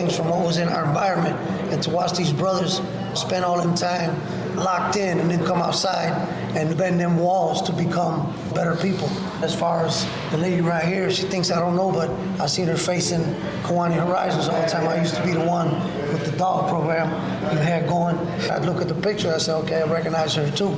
from what was in our environment, and to watch these brothers spend all them time locked in and then come outside and bend them walls to become better people. As far as the lady right here, she thinks I don't know, but I've seen her facing Kiwani Horizons all the time. I used to be the one with the dog program you had going. I'd look at the picture, I said, okay, I recognize her too.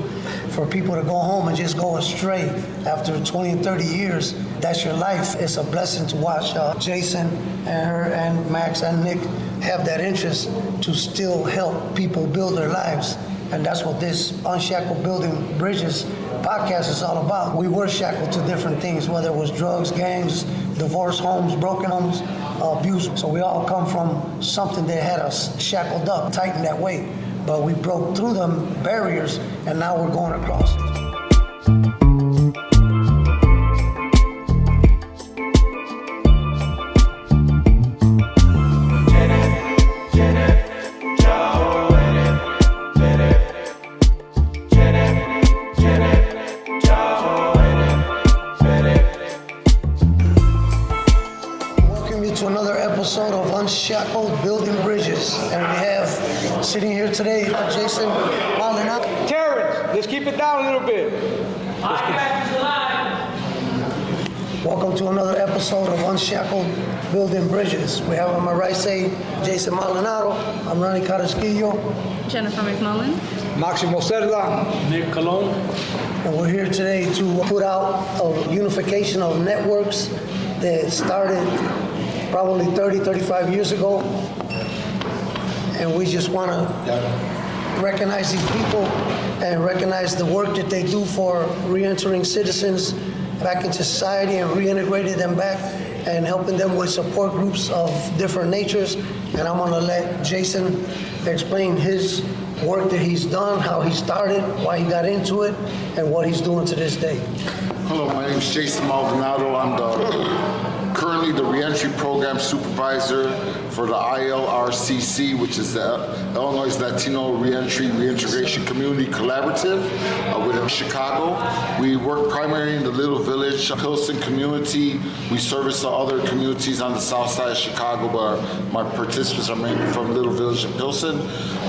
For people to go home and just go astray after 20 and 30 years, that's your life. It's a blessing to watch Jason and her and Max and Nick have that interest to still help people build their lives. And that's what this Unshackled Building Bridges podcast is all about. We were shackled to different things, whether it was drugs, gangs, divorce homes, broken homes, abuse. So we all come from something that had us shackled up, tightened that way. But we broke through them barriers, and now we're going across. Episode of Unshackled Building Bridges, and we have sitting here today Jason Maldonado. Terrence, let's keep it down a little bit. Welcome to another episode of Unshackled Building Bridges. We have on my right side Jason Maldonado. I'm Ronnie Carrasquillo. Jeniffer McMullen. Max Cerda. Nick Colon. And we're here today to put out a unification of networks that started probably 30, 35 years ago. And we just want to recognize these people and recognize the work that they do for re-entering citizens back into society and reintegrating them back and helping them with support groups of different natures. And I'm going to let Jason explain his work that he's done, how he started, why he got into it, and what he's doing to this day. Hello, my name is Jason Maldonado. I'm currently the Reentry Program Supervisor for the ILRCC, which is the Illinois Latino Reintegration Community Collaborative within Chicago. We work primarily in the Little Village, Pilsen community. We service the other communities on the south side of Chicago, but my participants are mainly from Little Village and Pilsen.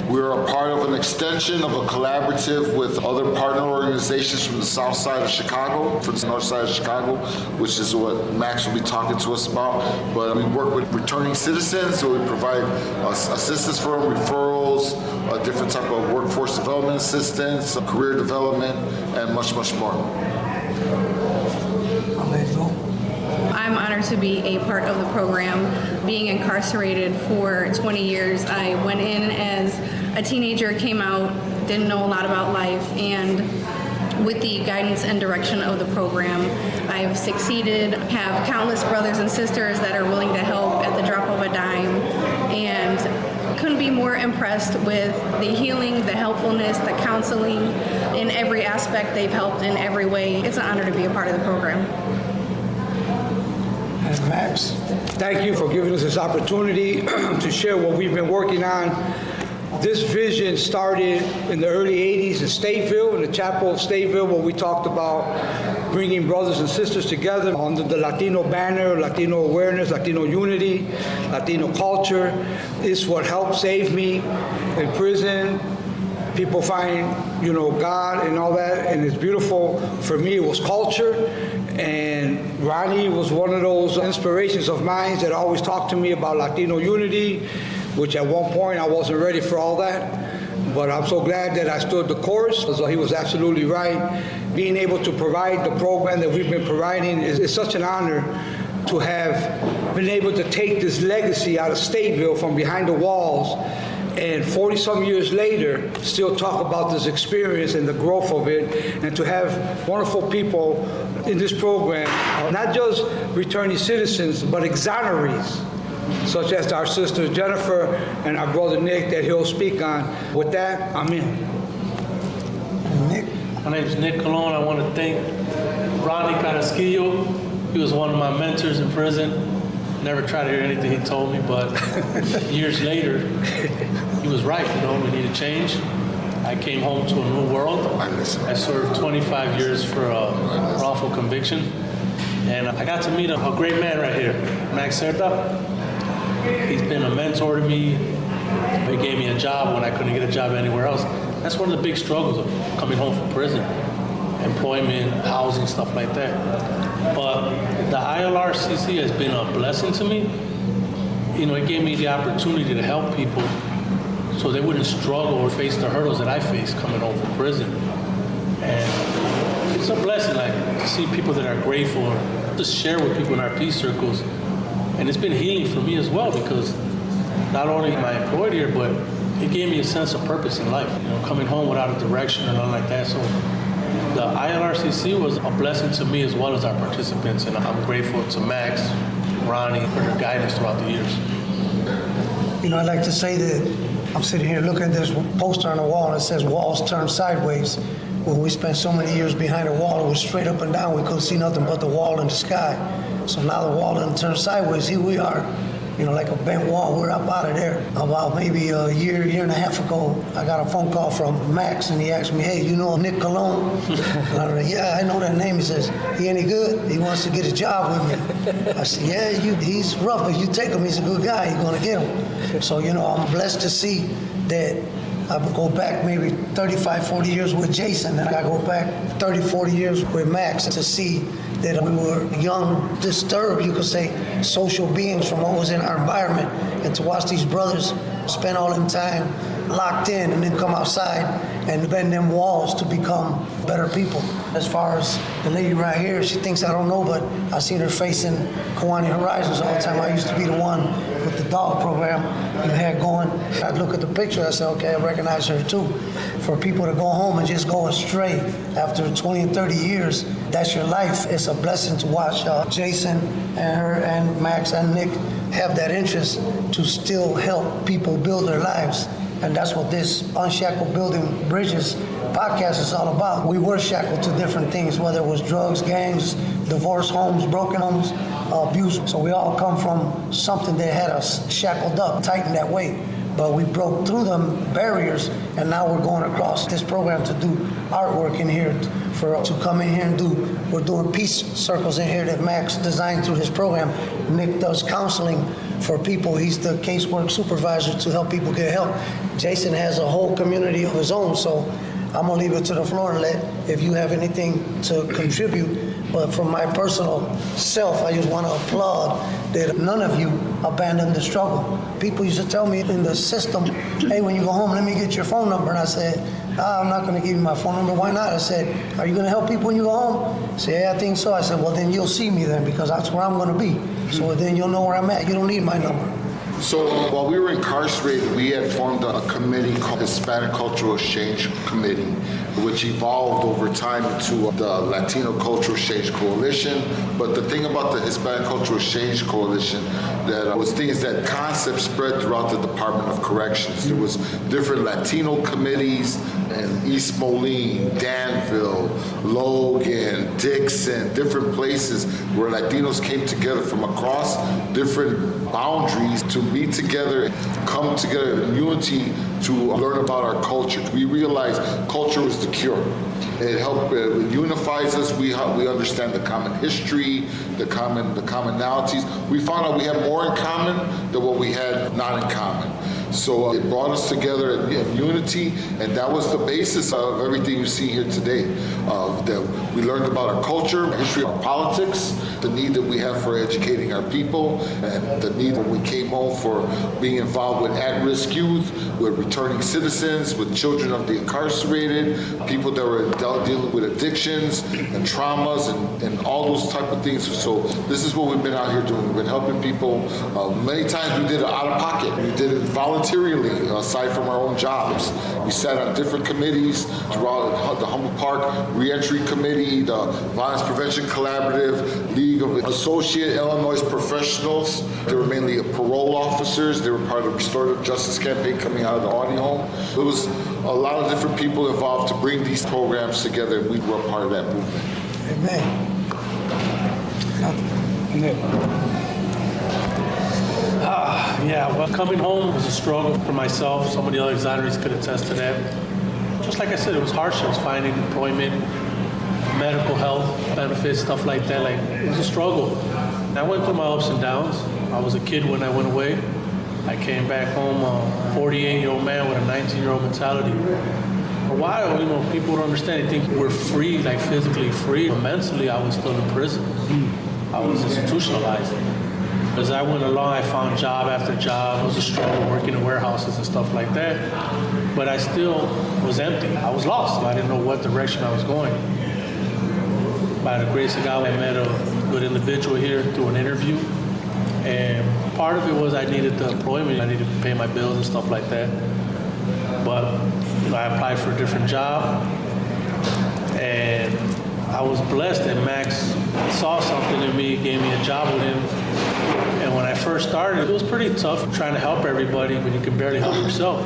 We're a part of an extension of a collaborative with other partner organizations from the south side of Chicago, from the north side of Chicago, which is what Max will be talking to us about. But we work with returning citizens, so we provide assistance for them, referrals, a different type of workforce development assistance, career development, and much, much more. I'm honored to be a part of the program. Being incarcerated for 20 years, I went in as a teenager, came out, didn't know a lot about life, and with the guidance and direction of the program, I've succeeded, have countless brothers and sisters that are willing to help at the drop of a dime, and couldn't be more impressed with the healing, the helpfulness, the counseling. In every aspect, they've helped in every way. It's an honor to be a part of the program. And Max. Thank you for giving us this opportunity to share what we've been working on. This vision started in the early 80s in Stateville, in the chapel of Stateville, where we talked about bringing brothers and sisters together under the Latino banner, Latino awareness, Latino unity, Latino culture. It's what helped save me in prison. People find, God and all that, and it's beautiful. For me, it was culture, and Ronnie was one of those inspirations of mine that always talked to me about Latino unity, which at one point I wasn't ready for all that. But I'm so glad that I stood the course. So he was absolutely right. Being able to provide the program that we've been providing is such an honor to have been able to take this legacy out of Stateville from behind the walls, and 40-some years later, still talk about this experience and the growth of it, and to have wonderful people in this program, not just returning citizens, but exonerees, such as our sister Jeniffer and our brother Nick that he'll speak on. With that, I'm in. Nick. My name is Nick Colon. I want to thank Ronnie Carrasquillo. He was one of my mentors in prison. Never tried to hear anything he told me, but years later, he was right. We need to change. I came home to a new world. I served 25 years for a wrongful conviction. And I got to meet a great man right here, Max Cerda. He's been a mentor to me. He gave me a job when I couldn't get a job anywhere else. That's one of the big struggles of coming home from prison. Employment, housing, stuff like that. But the ILRCC has been a blessing to me. You know, it gave me the opportunity to help people so they wouldn't struggle or face the hurdles that I faced coming home from prison. And it's a blessing, like, to see people that are grateful and just share with people in our peace circles. And it's been healing for me as well, because not only am I employed here, but it gave me a sense of purpose in life. You know, coming home without a direction or nothing like that. So the ILRCC was a blessing to me as well as our participants, and I'm grateful to Max, Ronnie, for their guidance throughout the years. You know, I'd like to say that I'm sitting here looking at this poster on the wall and it says walls turn sideways. When we spent so many years behind a wall, it was straight up and down. We couldn't see nothing but the wall and the sky. So now the wall done turned sideways. Here we are, you know, like a bent wall. We're up out of there. About maybe a year and a half ago, I got a phone call from Max, and he asked me, hey, you know Nick Cologne? And I'm like, yeah, I know that name. He says, he any good? He wants to get a job with me. I said, yeah, he's rough, but you take him, he's a good guy, you're going to get him. So, you know, I'm blessed to see that I would go back maybe 35, 40 years with Jason, and I go back 30, 40 years with Max to see that we were young, disturbed, you could say, social beings from what was in our environment, and to watch these brothers spend all them time locked in and then come outside and bend them walls to become better people. As far as the lady right here, she thinks I don't know, but I seen her face in Kiwani Horizons all the time. I used to be the one with the dog program you had going. I'd look at the picture, I said, okay, I recognize her too. For people to go home and just go astray after 20 and 30 years, that's your life. It's a blessing to watch Jason and her and Max and Nick have that interest to still help people build their lives. And that's what this Unshackled Building Bridges podcast is all about. We were shackled to different things, whether it was drugs, gangs, divorce homes, broken homes, abuse. So we all come from something that had us shackled up, tightened that way. But we broke through them barriers, and now we're going across this program to do artwork in here, to come in here and do. We're doing peace circles in here that Max designed through his program. Nick does counseling for people. He's the casework supervisor to help people get help. Jason has a whole community of his own, so I'm gonna leave it to the floor and let, if you have anything to contribute. But from my personal self, I just want to applaud that none of you abandoned the struggle. People used to tell me in the system, hey, when you go home, let me get your phone number. And I said, I'm not going to give you my phone number. Why not? I said, are you going to help people when you go home? I said, yeah, I think so. I said, well, then you'll see me then, because that's where I'm going to be. So then you'll know where I'm at. You don't need my number. So while we were incarcerated, we had formed a committee called Hispanic Cultural Exchange Committee, which evolved over time into the Latino Cultural Exchange Coalition. But the thing about the Hispanic Cultural Exchange Coalition that was things that concept spread throughout the Department of Corrections. There was different Latino committees in East Moline, Danville, Logan, Dixon, different places where Latinos came together from across different boundaries to meet together, come together in unity to learn about our culture. We realized culture was the cure. It helped, it unifies us. We understand the common history, the commonalities. We found out we have more in common than what we had not in common. So it brought us together in unity, and that was the basis of everything you see here today. That we learned about our culture, history, our politics, the need that we have for educating our people, and the need that we came home for being involved with at-risk youth, with returning citizens, with children of the incarcerated, people that were dealing with addictions and traumas and all those type of things. So this is what we've been out here doing. We've been helping people. Many times we did it out of pocket. We did it voluntarily, aside from our own jobs. We sat on different committees throughout the Humboldt Park Reentry Committee, the Violence Prevention Collaborative, League of Associate Illinois Professionals. They were mainly parole officers. They were part of the Restorative Justice Campaign coming out of the Audi Home. There was a lot of different people involved to bring these programs together, and we were a part of that movement. Amen. Yeah, well, coming home was a struggle for myself. Some of the other exonerates could attest to that. Just like I said, it was hardships, finding employment, medical health benefits, stuff like that. Like, it was a struggle. I went through my ups and downs. I was a kid when I went away. I came back home a 48-year-old man with a 19-year-old mentality. For a while, people don't understand. They think we're free, like physically free. But mentally, I was still in prison. I was institutionalized. As I went along, I found job after job. It was a struggle working in warehouses and stuff like that. But I still was empty. I was lost. I didn't know what direction I was going. By the grace of God, I met a good individual here through an interview. And part of it was I needed the employment. I needed to pay my bills and stuff like that. But I applied for a different job. And I was blessed that Max saw something in me, gave me a job with him. And when I first started, it was pretty tough trying to help everybody when you can barely help yourself.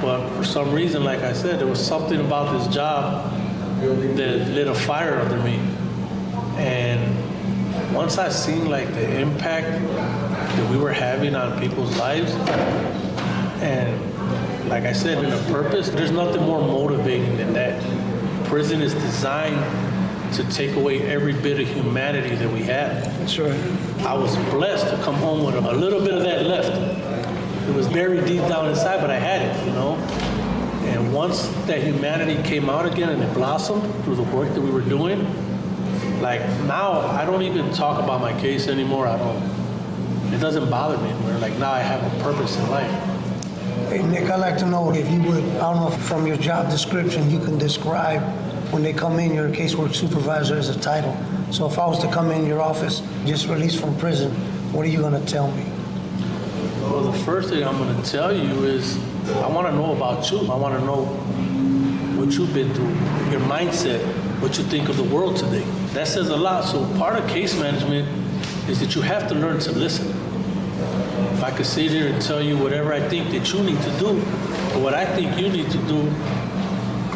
But for some reason, like I said, there was something about this job that lit a fire under me. And once I seen like the impact that we were having on people's lives, and like I said, in a purpose, there's nothing more motivating than that. Prison is designed to take away every bit of humanity that we have. That's right. I was blessed to come home with a little bit of that left. It was buried deep down inside, but I had it, And once that humanity came out again and it blossomed through the work that we were doing, like now I don't even talk about my case anymore. It doesn't bother me anymore. Like now I have a purpose in life. Hey, Nick, I'd like to know if you would, I don't know if from your job description, you can describe when they come in, you're a casework supervisor as a title. So if I was to come in your office, just released from prison, what are you going to tell me? Well, the first thing I'm going to tell you is I want to know about you. I want to know what you've been through, your mindset, what you think of the world today. That says a lot. So part of case management is that you have to learn to listen. If I could sit here and tell you whatever I think that you need to do, but what I think you need to do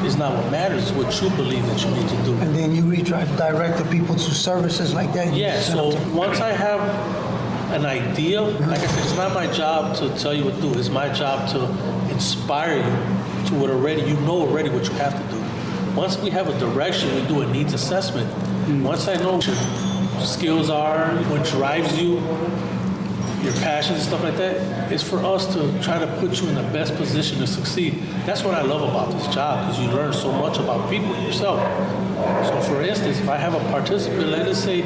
is not what matters, it's what you believe that you need to do. And then you redirect the people to services like that? Yeah, so once I have an idea, like I said, it's not my job to tell you what to do. It's my job to inspire you to what you know already what you have to do. Once we have a direction, we do a needs assessment. Once I know what your skills are, what drives you, your passions and stuff like that, it's for us to try to put you in the best position to succeed. That's what I love about this job, because you learn so much about people yourself. So for instance, if I have a participant, let's say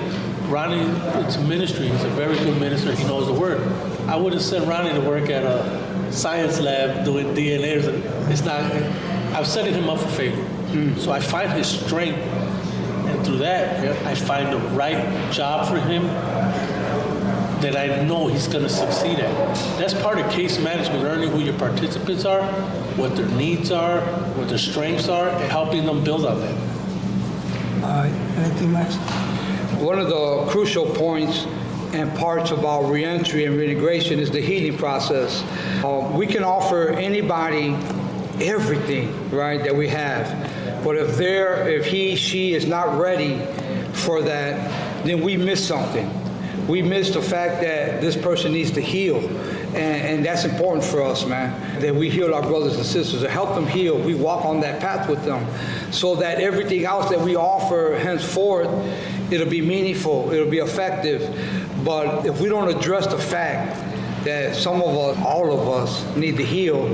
Ronnie, it's a ministry, he's a very good minister, he knows the word. I wouldn't send Ronnie to work at a science lab doing DNA. It's not, I'm setting him up for failure. So I find his strength, and through that, I find the right job for him that I know he's going to succeed at. That's part of case management, learning who your participants are, what their needs are, what their strengths are, and helping them build on that. All right, anything, Max? One of the crucial points and parts about reentry and reintegration is the healing process. We can offer anybody everything, right, that we have. But if he, she is not ready for that, then we miss something. We miss the fact that this person needs to heal. And that's important for us, man, that we heal our brothers and sisters, to help them heal. We walk on that path with them so that everything else that we offer henceforth, it'll be meaningful, it'll be effective. But if we don't address the fact that some of us, all of us, need to heal,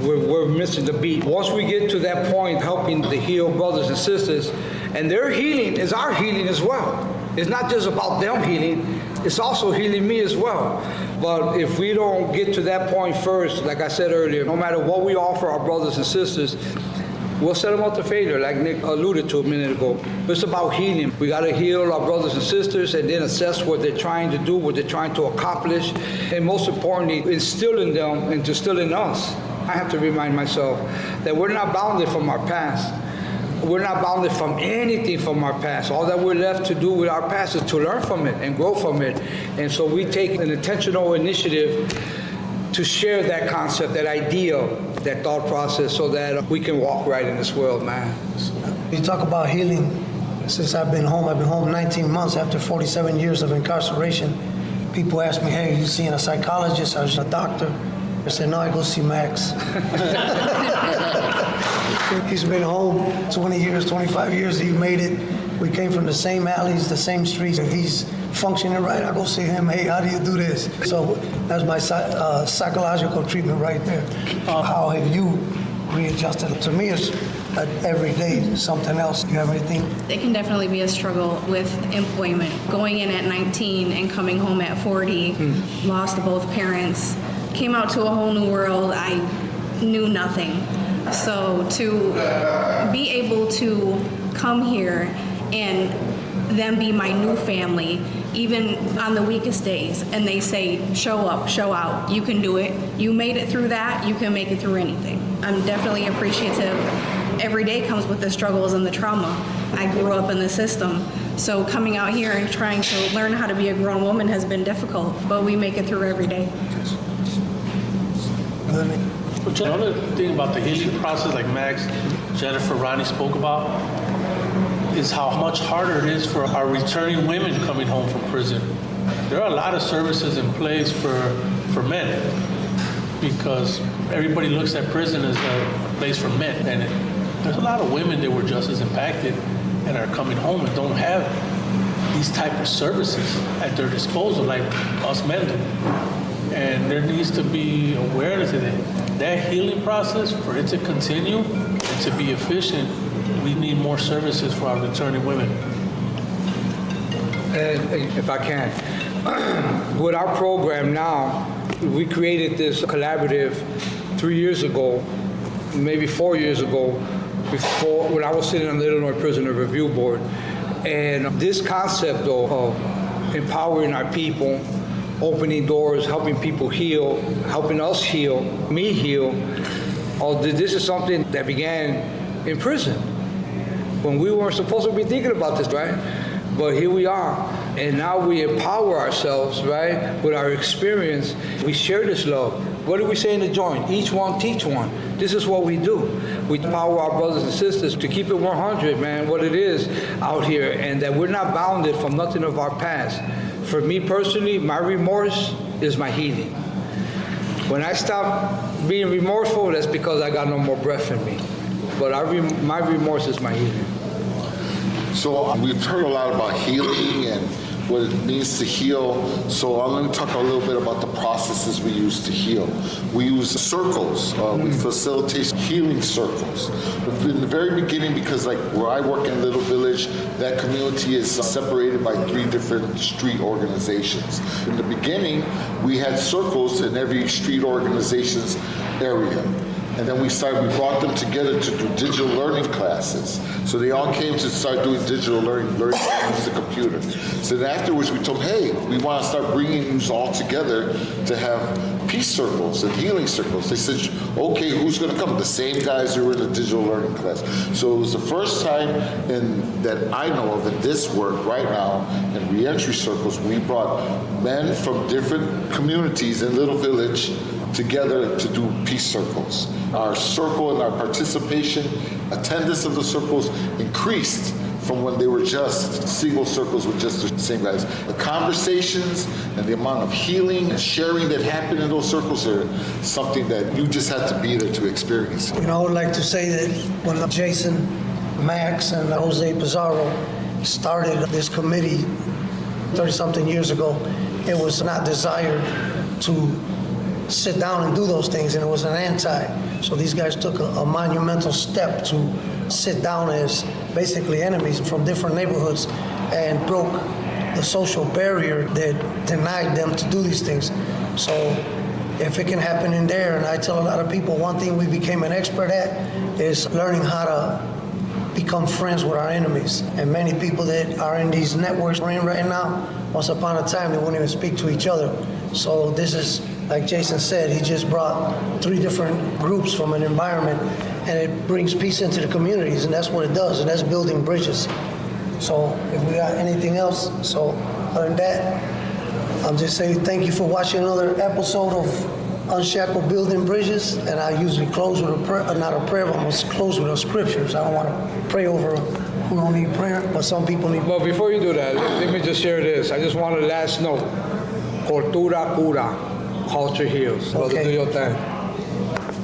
we're missing the beat. Once we get to that point, helping to heal brothers and sisters, and their healing is our healing as well. It's not just about them healing, it's also healing me as well. But if we don't get to that point first, like I said earlier, no matter what we offer our brothers and sisters, we'll set them up to failure, like Nick alluded to a minute ago. It's about healing. We got to heal our brothers and sisters and then assess what they're trying to do, what they're trying to accomplish, and most importantly, instill in them and to instill in us. I have to remind myself that we're not bounded from our past. We're not bounded from anything from our past. All that we're left to do with our past is to learn from it and grow from it. And so we take an intentional initiative to share that concept, that idea, that thought process, so that we can walk right in this world, man. You talk about healing. Since I've been home 19 months after 47 years of incarceration. People ask me, hey, are you seeing a psychologist or a doctor? I said, no, I go see Max. He's been home 20 years, 25 years. He made it. We came from the same alleys, the same streets. He's functioning right, I go see him, hey, how do you do this? So that's my psychological treatment right there. How have you readjusted? To me, it's every day something else. You have anything? It can definitely be a struggle with employment. Going in at 19 and coming home at 40, lost both parents, came out to a whole new world. I knew nothing. So to be able to come here and them be my new family, even on the weakest days, and they say, show up, show out, you can do it. You made it through that, you can make it through anything. I'm definitely appreciative. Every day comes with the struggles and the trauma. I grew up in the system, so coming out here and trying to learn how to be a grown woman has been difficult, but we make it through every day. But another thing about the healing process, like Max, Jeniffer, Ronnie spoke about, is how much harder it is for our returning women coming home from prison. There are a lot of services in place for men, because everybody looks at prison as a place for men, and there's a lot of women that were just as impacted and are coming home and don't have these type of services at their disposal like us men do. And there needs to be awareness of it. That healing process, for it to continue and to be efficient, we need more services for our returning women. And if I can, with our program now, we created this collaborative 3 years ago, maybe 4 years ago, before when I was sitting on the Illinois Prisoner Review Board. And this concept though, of empowering our people, opening doors, helping people heal, helping us heal, me heal, this is something that began in prison when we weren't supposed to be thinking about this, right? But here we are, and now we empower ourselves, right, with our experience. We share this love. What do we say in the joint? Each one teach one. This is what we do. We empower our brothers and sisters to keep it 100, man, what it is out here, and that we're not bounded from nothing of our past. For me personally, my remorse is my healing. When I stop being remorseful, that's because I got no more breath in me. But my remorse is my healing. So we've heard a lot about healing and what it means to heal. So I'm going to talk a little bit about the processes we use to heal. We use circles. We facilitate healing circles. In the very beginning, because like where I work in Little Village, that community is separated by 3 different street organizations. In the beginning, we had circles in every street organization's area. And then we brought them together to do digital learning classes. So they all came to start doing digital learning to use the computer. So then afterwards we told them, hey, we want to start bringing you all together to have peace circles and healing circles. They said, okay, who's going to come? The same guys who were in the digital learning class. So it was the first time that I know of in this work right now in reentry circles, we brought men from different communities in Little Village together to do peace circles. Our circle and our participation, attendance of the circles increased from when they were just single circles with just the same guys. The conversations and the amount of healing and sharing that happened in those circles are something that you just had to be there to experience. You know, I would like to say that when Jason, Max, and Jose Pizarro started this committee 30-something years ago, it was not desired to sit down and do those things, and it was an anti. So these guys took a monumental step to sit down as basically enemies from different neighborhoods and broke the social barrier that denied them to do these things. So if it can happen in there, and I tell a lot of people, one thing we became an expert at is learning how to become friends with our enemies. And many people that are in these networks we're in right now, once upon a time, they wouldn't even speak to each other. So this is, like Jason said, he just brought 3 different groups from an environment, and it brings peace into the communities, and that's what it does, and that's building bridges. So if we got anything else, so other than that, I'm just saying thank you for watching another episode of Unshackled Building Bridges, and I usually close with a prayer, not a prayer, but I'm going to close with the scriptures. I don't want to pray over who don't need prayer, but some people need. Well, before you do that, let me just share this. I just want a last note. Cultura cura, culture heals. Brother, Okay. do your thing.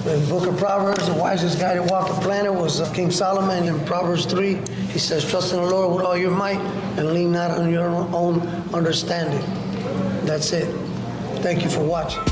The book of Proverbs, the wisest guy that walked the planet was King Solomon. In Proverbs 3, he says, trust in the Lord with all your might and lean not on your own understanding. That's it. Thank you for watching.